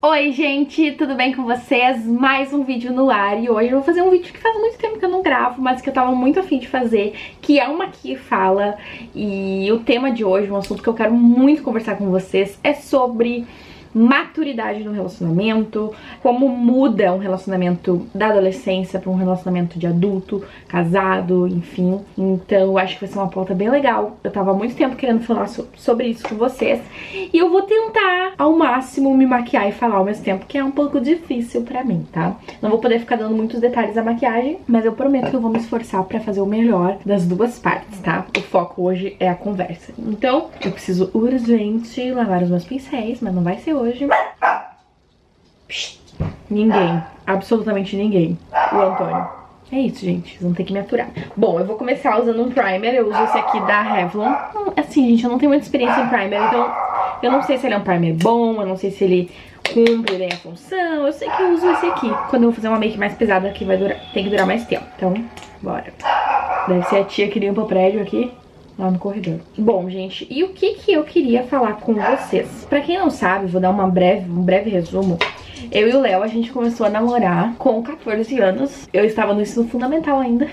Oi gente, tudo bem com vocês? Mais um vídeo no ar e hoje eu vou fazer um vídeo que faz muito tempo que eu não gravo, mas que eu tava muito afim de fazer, que é uma Aqui Fala. E o tema de hoje, um assunto que eu quero muito conversar com vocês, é sobre maturidade no relacionamento, como muda um relacionamento da adolescência para um relacionamento de adulto, casado, enfim. Então eu acho que vai ser uma pauta bem legal. Eu tava há muito tempo querendo falar sobre isso com vocês e eu vou tentar ao máximo me maquiar e falar ao mesmo tempo, que é um pouco difícil pra mim, tá? Não vou poder ficar dando muitos detalhes da maquiagem, mas eu prometo que eu vou me esforçar pra fazer o melhor das duas partes, tá? O foco hoje é a conversa. Então eu preciso urgente lavar os meus pincéis, mas não vai ser hoje. Psst, ninguém, absolutamente ninguém. O Antônio. É isso, gente, vocês vão ter que me aturar. Bom, eu vou começar usando um primer. Eu uso esse aqui da Revlon. Assim, gente, eu não tenho muita experiência em primer, então eu não sei se ele é um primer bom, eu não sei se ele cumpre bem a função. Eu sei que eu uso esse aqui quando eu vou fazer uma make mais pesada, que vai durar, tem que durar mais tempo. Então, bora. Deve ser a tia que limpa o prédio aqui, lá no corredor. Bom, gente, e o que eu queria falar com vocês? Pra quem não sabe, vou dar um breve resumo. Eu e o Léo, a gente começou a namorar com 14 anos. Eu estava no ensino fundamental ainda.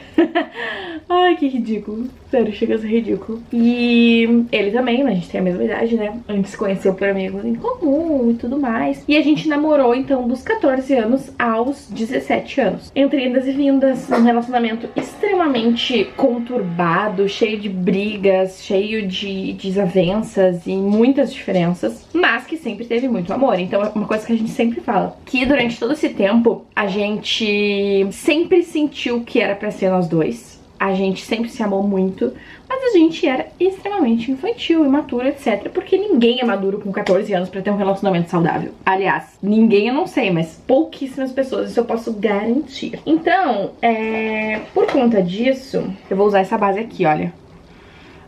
Ai, que ridículo. Sério, chega a ser ridículo. E ele também, a gente tem a mesma idade, né? A gente se conheceu por amigos em comum e tudo mais. E a gente namorou, então, dos 14 anos aos 17 anos. Entre indas e vindas, um relacionamento extremamente conturbado, cheio de brigas, cheio de desavenças e muitas diferenças, mas que sempre teve muito amor. Então é uma coisa que a gente sempre fala, que durante todo esse tempo a gente sempre sentiu que era pra ser nós dois. A gente sempre se amou muito, mas a gente era extremamente infantil, imaturo, etc. Porque ninguém é maduro com 14 anos pra ter um relacionamento saudável. Aliás, ninguém eu não sei, mas pouquíssimas pessoas, isso eu posso garantir. Então, por conta disso, eu vou usar essa base aqui, olha.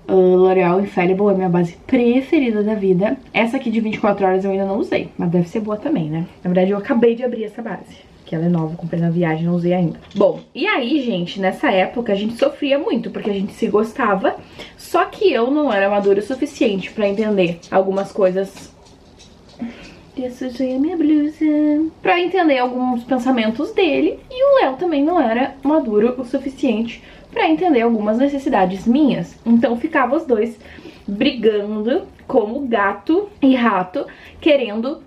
L'Oreal Infallible é minha base preferida da vida. Essa aqui de 24 horas eu ainda não usei, mas deve ser boa também, né? Na verdade, eu acabei de abrir essa base, que ela é nova, comprei na viagem, não usei ainda. Bom, e aí, gente, nessa época a gente sofria muito, porque a gente se gostava, só que eu não era madura o suficiente pra entender algumas coisas. Eu sujei a minha blusa. Pra entender alguns pensamentos dele, e o Léo também não era maduro o suficiente pra entender algumas necessidades minhas. Então ficava os dois brigando como gato e rato, querendo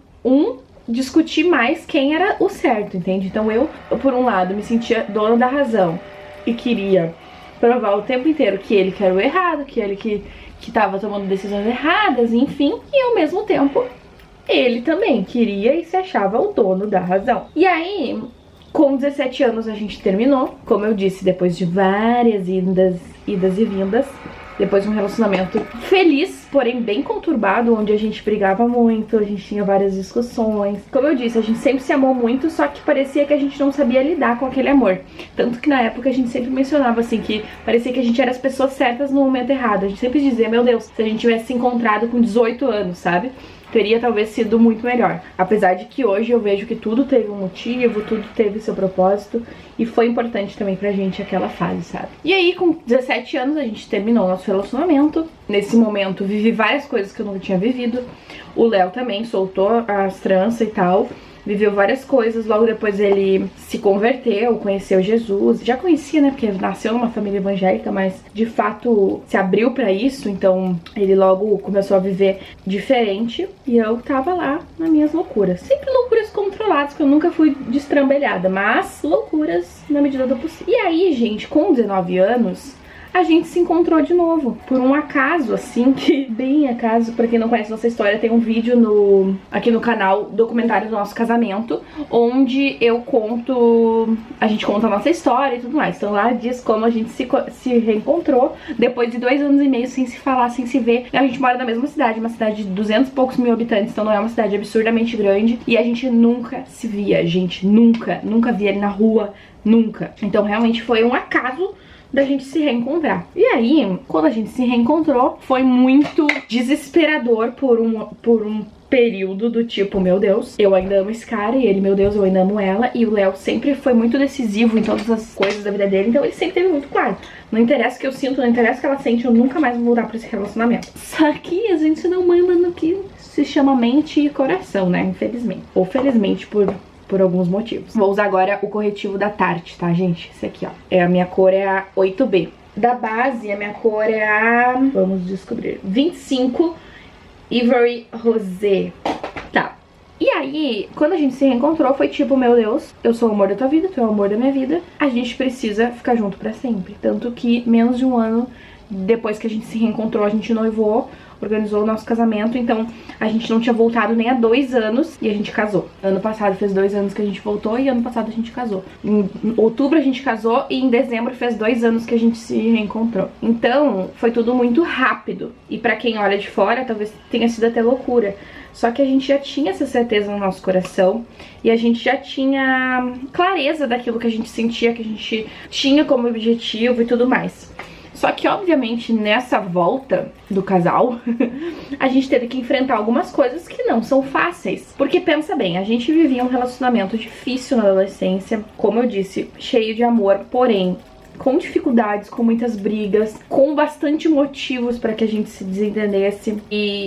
discutir mais quem era o certo, entende? Então eu, por um lado, me sentia dona da razão e queria provar o tempo inteiro que ele que era o errado, que ele que tava tomando decisões erradas, enfim. E ao mesmo tempo, ele também queria e se achava o dono da razão. E aí, com 17 anos a gente terminou, como eu disse, depois de várias idas e vindas. Depois de um relacionamento feliz, porém bem conturbado, onde a gente brigava muito, a gente tinha várias discussões. Como eu disse, a gente sempre se amou muito, só que parecia que a gente não sabia lidar com aquele amor. Tanto que na época a gente sempre mencionava assim, que parecia que a gente era as pessoas certas no momento errado. A gente sempre dizia, meu Deus, se a gente tivesse se encontrado com 18 anos, sabe? Teria talvez sido muito melhor. Apesar de que hoje eu vejo que tudo teve um motivo, tudo teve seu propósito, e foi importante também pra gente aquela fase, sabe? E aí, com 17 anos, a gente terminou o nosso relacionamento. Nesse momento, vivi várias coisas que eu nunca tinha vivido. O Léo também soltou as tranças e tal. Viveu várias coisas, logo depois ele se converteu, conheceu Jesus. Já conhecia, né, porque nasceu numa família evangélica, mas de fato se abriu pra isso. Então ele logo começou a viver diferente e eu tava lá nas minhas loucuras. Sempre loucuras controladas, porque eu nunca fui destrambelhada, mas loucuras na medida do possível. E aí, gente, com 19 anos... a gente se encontrou de novo, por um acaso, assim, que bem acaso. Pra quem não conhece nossa história, tem um vídeo aqui no canal, documentário do nosso casamento, onde a gente conta a nossa história e tudo mais. Então lá diz como a gente se reencontrou, depois de 2 anos e meio sem se falar, sem se ver. A gente mora na mesma cidade, uma cidade de 200 e poucos mil habitantes, então não é uma cidade absurdamente grande, e a gente nunca se via, gente, nunca via ele na rua, nunca. Então realmente foi um acaso da gente se reencontrar. E aí, quando a gente se reencontrou, foi muito desesperador por um período do tipo, meu Deus, eu ainda amo esse cara, e ele, meu Deus, eu ainda amo ela. E o Léo sempre foi muito decisivo em todas as coisas da vida dele, então ele sempre teve muito claro, não interessa o que eu sinto, não interessa o que ela sente, eu nunca mais vou voltar pra esse relacionamento. Só que a gente não manda no que se chama mente e coração, né? Infelizmente. Ou felizmente por alguns motivos. Vou usar agora o corretivo da Tarte, tá, gente? Esse aqui, ó. A minha cor é a 8B. Da base, a minha cor é a... vamos descobrir. 25 Ivory Rosé. Tá. E aí, quando a gente se reencontrou, foi tipo, meu Deus, eu sou o amor da tua vida, tu é o amor da minha vida. A gente precisa ficar junto pra sempre. Tanto que menos de um ano depois que a gente se reencontrou, a gente noivou, organizou o nosso casamento. Então a gente não tinha voltado nem há 2 anos e a gente casou. Ano passado fez 2 anos que a gente voltou e ano passado a gente casou. Em outubro a gente casou e em dezembro fez 2 anos que a gente se reencontrou. Então foi tudo muito rápido. E pra quem olha de fora, talvez tenha sido até loucura. Só que a gente já tinha essa certeza no nosso coração e a gente já tinha clareza daquilo que a gente sentia, que a gente tinha como objetivo e tudo mais. Só que, obviamente, nessa volta do casal, a gente teve que enfrentar algumas coisas que não são fáceis. Porque, pensa bem, a gente vivia um relacionamento difícil na adolescência, como eu disse, cheio de amor, porém com dificuldades, com muitas brigas, com bastante motivos para que a gente se desentendesse.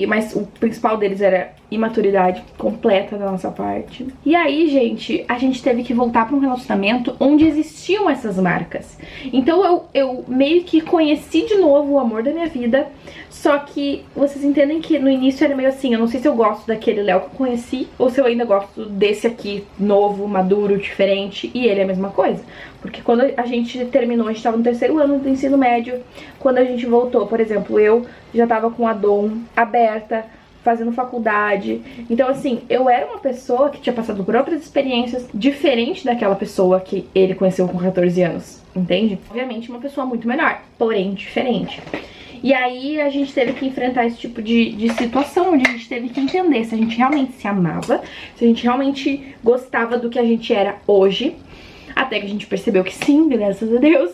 Mas o principal deles era imaturidade completa da nossa parte. E aí, gente, a gente teve que voltar para um relacionamento onde existiam essas marcas. Então eu meio que conheci de novo o amor da minha vida. Só que vocês entendem que no início era meio assim, eu não sei se eu gosto daquele Léo que eu conheci ou se eu ainda gosto desse aqui, novo, maduro, diferente. E ele é a mesma coisa. Porque quando a gente terminou, a gente tava no 3º ano do ensino médio. Quando a gente voltou, por exemplo, eu já tava com a Dom aberta, fazendo faculdade. Então, assim, eu era uma pessoa que tinha passado por outras experiências diferente daquela pessoa que ele conheceu com 14 anos, entende? Obviamente uma pessoa muito melhor, porém diferente. E aí a gente teve que enfrentar esse tipo de situação, onde a gente teve que entender se a gente realmente se amava, se a gente realmente gostava do que a gente era hoje, até que a gente percebeu que sim, graças a Deus.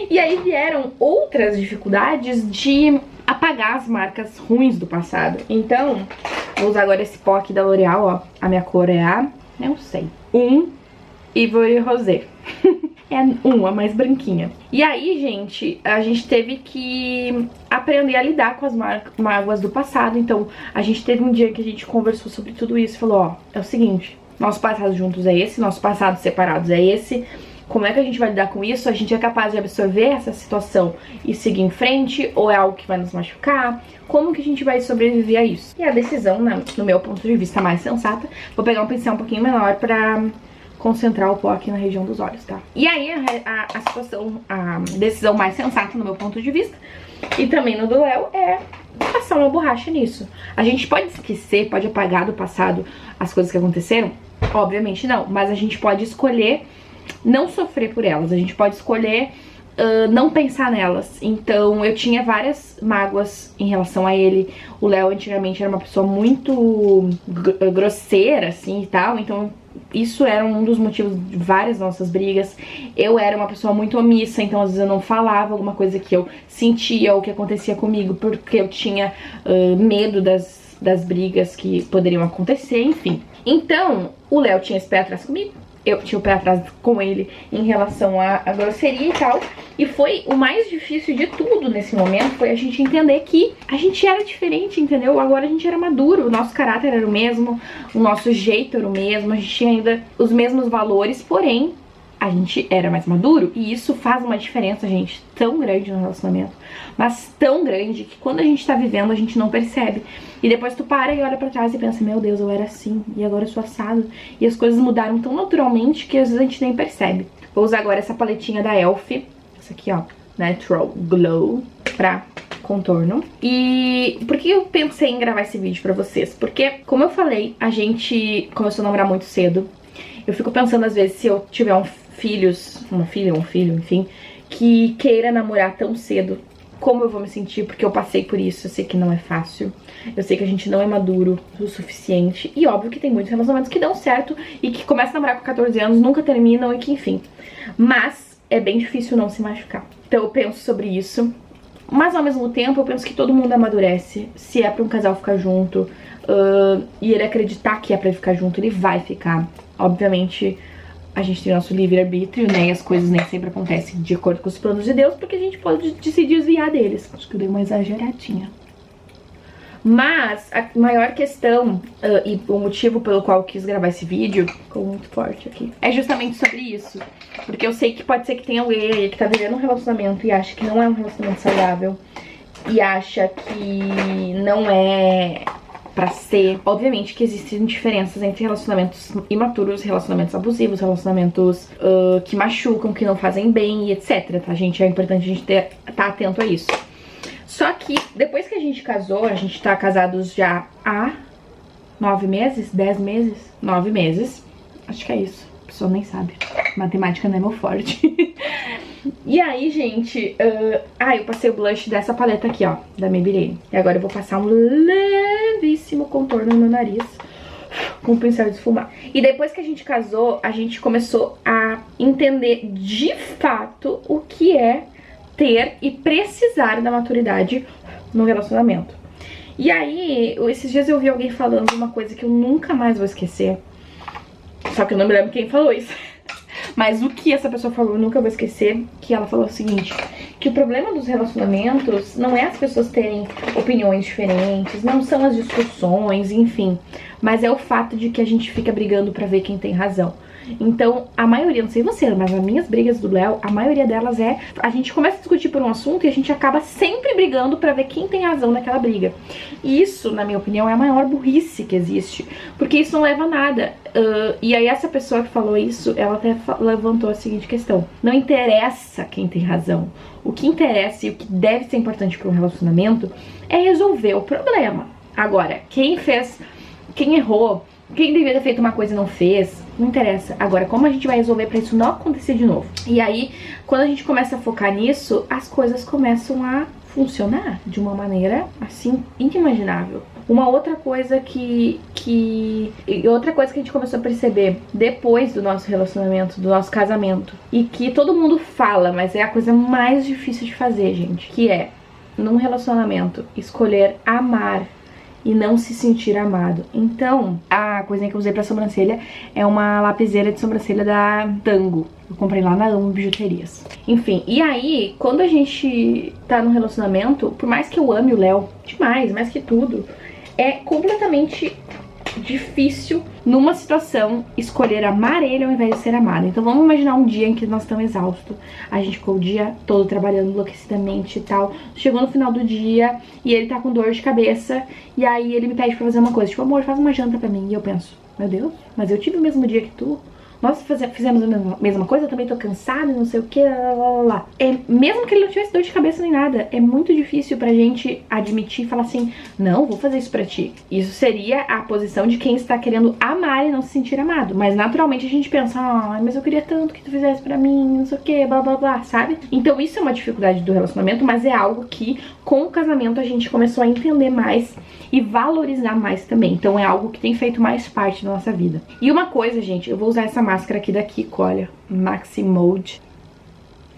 E aí vieram outras dificuldades de apagar as marcas ruins do passado. Então, vou usar agora esse pó aqui da L'Oréal, ó. A minha cor é a... não sei. Ivory Rosé. É a mais branquinha. E aí, gente, a gente teve que aprender a lidar com as mágoas do passado. Então, a gente teve um dia que a gente conversou sobre tudo isso e falou, ó, é o seguinte, nosso passado juntos é esse, nosso passado separados é esse. Como é que a gente vai lidar com isso? A gente é capaz de absorver essa situação e seguir em frente? Ou é algo que vai nos machucar? Como que a gente vai sobreviver a isso? E a decisão, no meu ponto de vista mais sensata, vou pegar um pincel um pouquinho menor pra concentrar o pó aqui na região dos olhos, tá? E aí a situação, a decisão mais sensata no meu ponto de vista, e também no do Léo, é passar uma borracha nisso. A gente pode esquecer, pode apagar do passado as coisas que aconteceram? Obviamente não, mas a gente pode escolher não sofrer por elas, a gente pode escolher não pensar nelas. Então eu tinha várias mágoas em relação a ele. O Léo antigamente era uma pessoa muito grosseira assim e tal, então isso era um dos motivos de várias nossas brigas. Eu era uma pessoa muito omissa, então às vezes eu não falava alguma coisa que eu sentia ou que acontecia comigo, porque eu tinha medo das brigas que poderiam acontecer, enfim. Então o Léo tinha esse pé atrás comigo, eu tinha o pé atrás com ele em relação à grosseria e tal. E foi o mais difícil de tudo nesse momento, foi a gente entender que a gente era diferente, entendeu? Agora a gente era maduro, o nosso caráter era o mesmo, o nosso jeito era o mesmo, a gente tinha ainda os mesmos valores, porém a gente era mais maduro. E isso faz uma diferença, gente, tão grande no relacionamento, mas tão grande que quando a gente tá vivendo a gente não percebe. E depois tu para e olha pra trás e pensa, meu Deus, eu era assim e agora eu sou assado. E as coisas mudaram tão naturalmente que às vezes a gente nem percebe. Vou usar agora essa paletinha da Elf, essa aqui, ó, Natural Glow, pra contorno. E por que eu pensei em gravar esse vídeo pra vocês? Porque, como eu falei, a gente começou a namorar muito cedo. Eu fico pensando às vezes, se eu tiver uma filha ou um filho, enfim, que queira namorar tão cedo, como eu vou me sentir, porque eu passei por isso. Eu sei que não é fácil, eu sei que a gente não é maduro o suficiente, e óbvio que tem muitos relacionamentos que dão certo e que começam a namorar com 14 anos, nunca terminam e que enfim, mas é bem difícil não se machucar. Então eu penso sobre isso, mas ao mesmo tempo eu penso que todo mundo amadurece. Se é pra um casal ficar junto e ele acreditar que é pra ficar junto, ele vai ficar. Obviamente a gente tem nosso livre-arbítrio, né, e as coisas nem sempre acontecem de acordo com os planos de Deus, porque a gente pode se desviar deles. Acho que eu dei uma exageradinha. Mas a maior questão e o motivo pelo qual eu quis gravar esse vídeo, ficou muito forte aqui, é justamente sobre isso. Porque eu sei que pode ser que tenha alguém aí que tá vivendo um relacionamento e acha que não é um relacionamento saudável, e acha que não é pra ser. Obviamente que existem diferenças entre relacionamentos imaturos, relacionamentos abusivos, relacionamentos que machucam, que não fazem bem e etc, tá, gente? É importante a gente tá atento a isso. Só que depois que a gente casou, a gente tá casados já há 9 meses, 10 meses, 9 meses, acho que é isso, a pessoa nem sabe, matemática não é meu forte. E aí, gente, eu passei o blush dessa paleta aqui, ó, da Maybelline. E agora eu vou passar um levíssimo contorno no meu nariz com o pincel de esfumar. E depois que a gente casou, a gente começou a entender de fato o que é ter e precisar da maturidade no relacionamento. E aí, esses dias eu vi alguém falando uma coisa que eu nunca mais vou esquecer. Só que eu não me lembro quem falou isso. Mas o que essa pessoa falou eu nunca vou esquecer, que ela falou o seguinte, que o problema dos relacionamentos não é as pessoas terem opiniões diferentes, não são as discussões, enfim, mas é o fato de que a gente fica brigando pra ver quem tem razão. Então, a maioria, não sei você, mas as minhas brigas do Léo, a maioria delas é... A gente começa a discutir por um assunto e a gente acaba sempre brigando pra ver quem tem razão naquela briga. E isso, na minha opinião, é a maior burrice que existe, porque isso não leva a nada. E aí essa pessoa que falou isso, ela até levantou a seguinte questão. Não interessa quem tem razão. O que interessa e o que deve ser importante para um relacionamento é resolver o problema. Agora, quem errou, quem devia ter feito uma coisa e não fez, não interessa. Agora, como a gente vai resolver pra isso não acontecer de novo? E aí, quando a gente começa a focar nisso, as coisas começam a funcionar de uma maneira, assim, inimaginável. Uma outra coisa outra coisa que a gente começou a perceber depois do nosso relacionamento, do nosso casamento, e que todo mundo fala, mas é a coisa mais difícil de fazer, gente, que é, num relacionamento, escolher amar e não se sentir amado. Então, a coisinha que eu usei pra sobrancelha é uma lapiseira de sobrancelha da Tango. Eu comprei lá na Amo Bijuterias. Enfim, e aí, quando a gente tá num relacionamento, por mais que eu ame o Léo demais, mais que tudo, é completamente difícil numa situação escolher amar ele ao invés de ser amado. Então vamos imaginar um dia em que nós estamos exaustos, a gente ficou o dia todo trabalhando enlouquecidamente e tal, chegou no final do dia e ele tá com dor de cabeça e aí ele me pede pra fazer uma coisa, tipo, amor, faz uma janta pra mim. E eu penso, meu Deus, mas eu tive o mesmo dia que tu, nós fizemos a mesma coisa, eu também tô cansada, não sei o que, lá. Mesmo que ele não tivesse dor de cabeça nem nada, é muito difícil pra gente admitir e falar assim, não, vou fazer isso pra ti. Isso seria a posição de quem está querendo amar e não se sentir amado. Mas naturalmente a gente pensa, mas eu queria tanto que tu fizesse pra mim, não sei o que, blá blá blá, sabe? Então isso é uma dificuldade do relacionamento, mas é algo que com o casamento a gente começou a entender mais e valorizar mais também. Então é algo que tem feito mais parte da nossa vida. E uma coisa, gente, eu vou usar essa máscara aqui da Kiko, olha, Maxi Mode.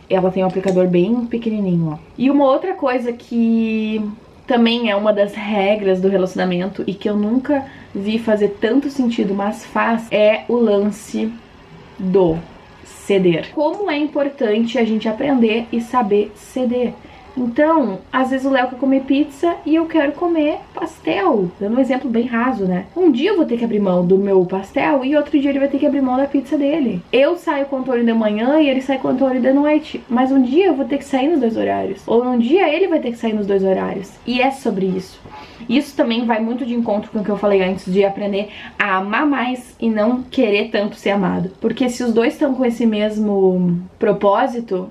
Ela tem um aplicador bem pequenininho, ó. E uma outra coisa que também é uma das regras do relacionamento e que eu nunca vi fazer tanto sentido, mas faz, é o lance do ceder. Como é importante a gente aprender e saber ceder. Então, às vezes o Léo quer comer pizza e eu quero comer pastel. Dando um exemplo bem raso, né? Um dia eu vou ter que abrir mão do meu pastel e outro dia ele vai ter que abrir mão da pizza dele. Eu saio com o Antônio de manhã e ele sai com o Antônio de noite. Mas um dia eu vou ter que sair nos 2 horários. Ou um dia ele vai ter que sair nos 2 horários. E é sobre isso. Isso também vai muito de encontro com o que eu falei antes, de aprender a amar mais e não querer tanto ser amado. Porque se os dois estão com esse mesmo propósito,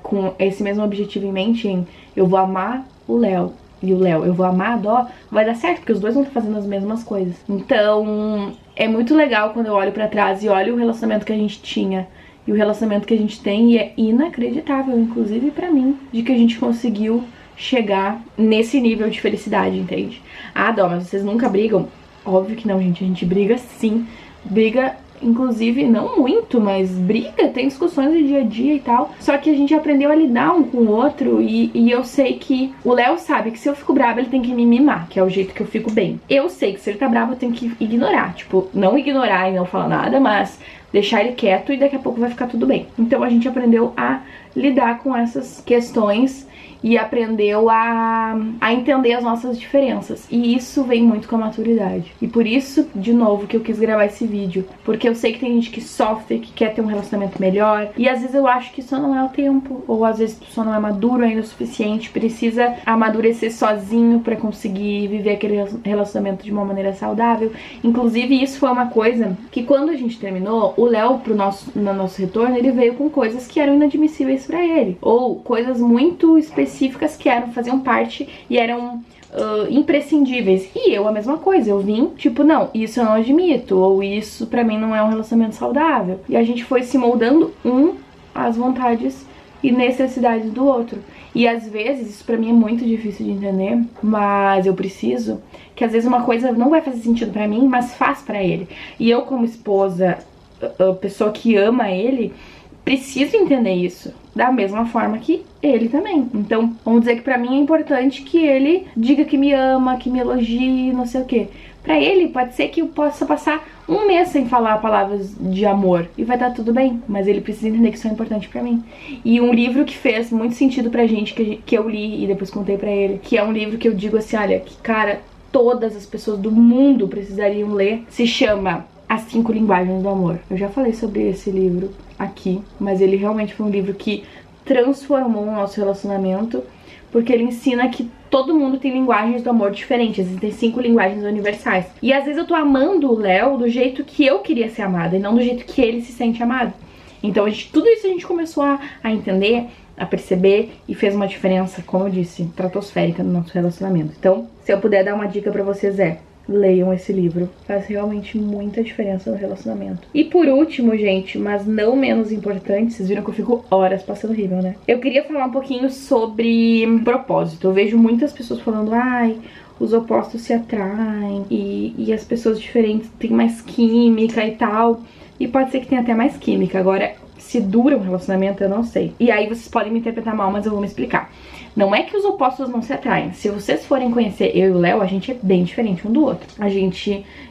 com esse mesmo objetivo em mente, em eu vou amar o Léo e o Léo, eu vou amar a Dó, vai dar certo, porque os dois vão estar fazendo as mesmas coisas. Então, é muito legal quando eu olho pra trás e olho o relacionamento que a gente tinha e o relacionamento que a gente tem, e é inacreditável, inclusive pra mim, de que a gente conseguiu chegar nesse nível de felicidade, entende? Ah, Dó, mas vocês nunca brigam? Óbvio que não, gente, a gente briga sim, briga, inclusive, não muito, mas briga, tem discussões do dia a dia e tal. Só que a gente aprendeu a lidar um com o outro e eu sei que o Léo sabe que se eu fico brava, ele tem que me mimar, que é o jeito que eu fico bem. Eu sei que se ele tá bravo, eu tenho que ignorar. Tipo, não ignorar e não falar nada, mas deixar ele quieto e daqui a pouco vai ficar tudo bem. Então a gente aprendeu a lidar com essas questões e aprendeu a entender as nossas diferenças. E isso vem muito com a maturidade. E por isso, de novo, que eu quis gravar esse vídeo. Porque eu sei que tem gente que sofre, que quer ter um relacionamento melhor. E às vezes eu acho que só não é o tempo. Ou às vezes tu só não é maduro ainda o suficiente. Precisa amadurecer sozinho pra conseguir viver aquele relacionamento de uma maneira saudável. Inclusive, isso foi uma coisa que quando a gente terminou, o Léo, no nosso retorno, ele veio com coisas que eram inadmissíveis pra ele. Ou coisas muito específicas que faziam parte e eram imprescindíveis. E eu a mesma coisa, eu vim tipo, não, isso eu não admito, ou isso pra mim não é um relacionamento saudável. E a gente foi se moldando às vontades e necessidades do outro. E às vezes, isso pra mim é muito difícil de entender, mas eu preciso, que às vezes uma coisa não vai fazer sentido pra mim, mas faz pra ele. E eu como esposa, pessoa que ama ele, preciso entender isso, da mesma forma que ele também. Então, vamos dizer que pra mim é importante que ele diga que me ama, que me elogie, não sei o quê. Pra ele, pode ser que eu possa passar um mês sem falar palavras de amor e vai dar tudo bem, mas ele precisa entender que isso é importante pra mim. E um livro que fez muito sentido pra gente, que eu li e depois contei pra ele, que é um livro que eu digo assim, olha, que cara, todas as pessoas do mundo precisariam ler, se chama As 5 Linguagens do Amor. Eu já falei sobre esse livro aqui, mas ele realmente foi um livro que transformou o nosso relacionamento, porque ele ensina que todo mundo tem linguagens do amor diferentes, existem 5 linguagens universais. E às vezes eu tô amando o Léo do jeito que eu queria ser amada, e não do jeito que ele se sente amado. Então tudo isso a gente começou a entender, a perceber, e fez uma diferença, como eu disse, estratosférica no nosso relacionamento. Então, se eu puder dar uma dica pra vocês leiam esse livro, faz realmente muita diferença no relacionamento. E por último, gente, mas não menos importante, vocês viram que eu fico horas passando rímel, né? Eu queria falar um pouquinho sobre propósito. Eu vejo muitas pessoas falando, ai, os opostos se atraem e as pessoas diferentes têm mais química e tal. E pode ser que tenha até mais química. Agora, se dura um relacionamento, eu não sei. E aí vocês podem me interpretar mal, mas eu vou me explicar. Não é que os opostos não se atraem. Se vocês forem conhecer eu e o Léo, a gente é bem diferente um do outro.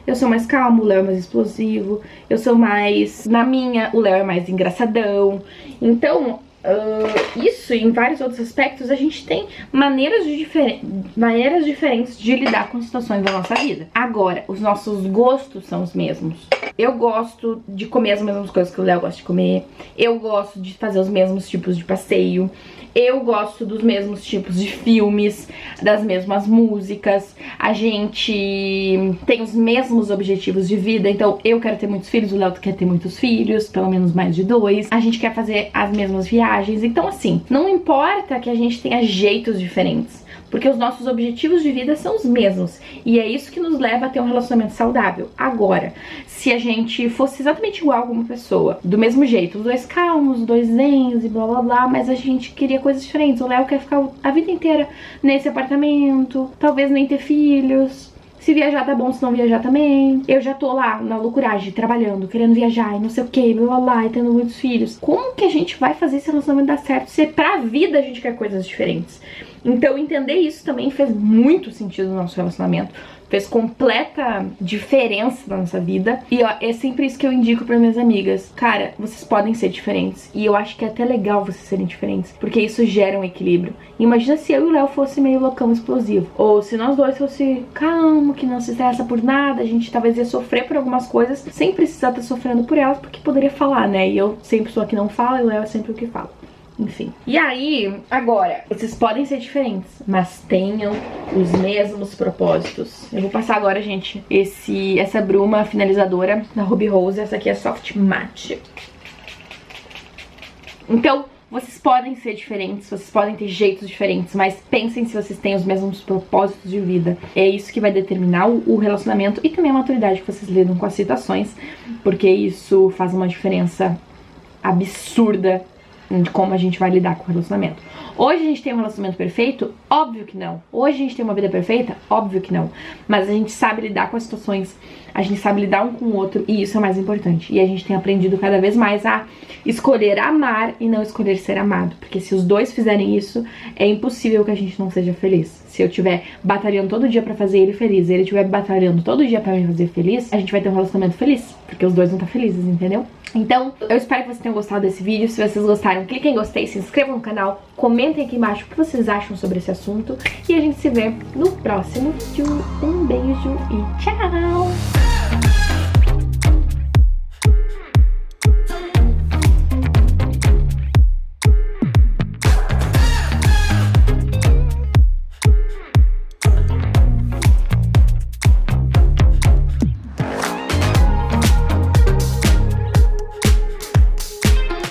Eu sou mais calmo, o Léo é mais explosivo. Eu sou mais na minha, o Léo é mais engraçadão. Então, isso e em vários outros aspectos, a gente tem maneiras diferentes de lidar com situações da nossa vida. Agora, os nossos gostos são os mesmos. Eu gosto de comer as mesmas coisas que o Léo gosta de comer. Eu gosto de fazer os mesmos tipos de passeio. Eu gosto dos mesmos tipos de filmes, das mesmas músicas. A gente tem os mesmos objetivos de vida. Então, eu quero ter muitos filhos, o Léo quer ter muitos filhos, pelo menos mais de 2. A gente quer fazer as mesmas viagens. Então, assim, não importa que a gente tenha jeitos diferentes, porque os nossos objetivos de vida são os mesmos. E é isso que nos leva a ter um relacionamento saudável. Agora, se a gente fosse exatamente igual como pessoa, do mesmo jeito, os 2 calmos, os 2 zens e blá blá blá, mas a gente queria coisas diferentes. O Léo quer ficar a vida inteira nesse apartamento, talvez nem ter filhos. Se viajar tá bom, se não viajar também. Eu já tô lá na loucuragem, trabalhando, querendo viajar e não sei o que, blá blá blá, e tendo muitos filhos. Como que a gente vai fazer esse relacionamento dar certo se pra vida a gente quer coisas diferentes? Então entender isso também fez muito sentido no nosso relacionamento. Fez completa diferença na nossa vida. E ó, é sempre isso que eu indico para minhas amigas. Cara, vocês podem ser diferentes. E eu acho que é até legal vocês serem diferentes, porque isso gera um equilíbrio. Imagina se eu e o Léo fosse meio loucão explosivo. Ou se nós dois fosse calmo, que não se estressa por nada. A gente talvez ia sofrer por algumas coisas sem precisar estar sofrendo por elas, porque poderia falar, né? E eu sempre sou a que não fala e o Léo é sempre o que fala. Enfim. E aí, agora, vocês podem ser diferentes, mas tenham os mesmos propósitos. Eu vou passar agora, gente, essa bruma finalizadora da Ruby Rose. Essa aqui é Soft Matte. Então, vocês podem ser diferentes, vocês podem ter jeitos diferentes, mas pensem se vocês têm os mesmos propósitos de vida. É isso que vai determinar o relacionamento e também a maturidade que vocês lidam com as situações, porque isso faz uma diferença absurda de como a gente vai lidar com o relacionamento. Hoje a gente tem um relacionamento perfeito? Óbvio que não. Hoje a gente tem uma vida perfeita? Óbvio que não. Mas a gente sabe lidar com as situações, a gente sabe lidar um com o outro, e isso é mais importante. E a gente tem aprendido cada vez mais a escolher amar e não escolher ser amado. Porque se os dois fizerem isso, é impossível que a gente não seja feliz. Se eu estiver batalhando todo dia pra fazer ele feliz e ele estiver batalhando todo dia pra me fazer feliz, a gente vai ter um relacionamento feliz, porque os dois vão estar felizes, entendeu? Então, eu espero que vocês tenham gostado desse vídeo. Se vocês gostaram, cliquem em gostei, se inscrevam no canal, comentem aqui embaixo o que vocês acham sobre esse assunto. E a gente se vê no próximo vídeo. Um beijo e tchau!